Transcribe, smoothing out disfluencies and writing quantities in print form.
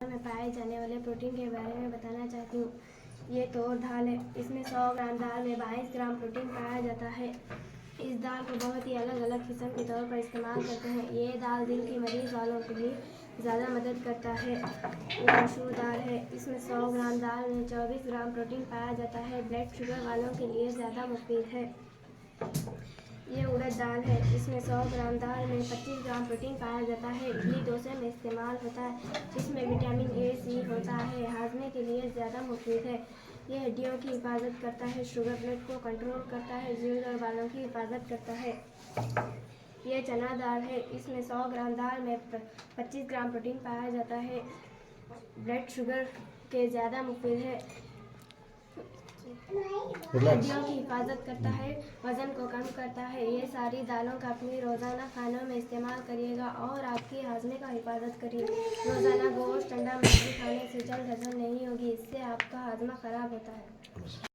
में पाए जाने वाले प्रोटीन के बारे में बताना चाहती हूँ। ये तूर दाल है। इसमें 100 ग्राम दाल में 22 ग्राम प्रोटीन पाया जाता है। इस दाल को बहुत ही अलग अलग किस्म के तौर पर इस्तेमाल करते हैं। ये दाल दिल की मरीज वालों के लिए ज़्यादा मदद करता है। ये मसूर दाल है। इसमें 100 ग्राम दाल में 24 ग्राम प्रोटीन पाया जाता है। ब्लड शुगर वालों के लिए ज़्यादा मुफीद है। ये उड़द दाल है। इसमें 100 ग्राम दाल में 25 ग्राम प्रोटीन पाया जाता है। इडली डोसे में इस्तेमाल होता है। इसमें विटामिन ए सी होता है। हाजमे के लिए ज़्यादा मुफीद है। ये हड्डियों की हिफाजत करता है। शुगर ब्लड को कंट्रोल करता है। जल्द और बालों की हिफाजत करता है। ये चना दाल है। इसमें 100 ग्राम दाल में 25 ग्राम प्रोटीन पाया जाता है। ब्लड शुगर के ज़्यादा मुफीद है। हड्डियों की हिफाजत करता है। वज़न को कम करता है। ये सारी दालों का अपनी रोज़ाना खानों में इस्तेमाल करिएगा और आपकी हाजमे का हिफाजत करिए। रोज़ाना गोश्त, अंडा, मछली खाने से जल्द हजम नहीं होगी। इससे आपका हाजमा ख़राब होता है।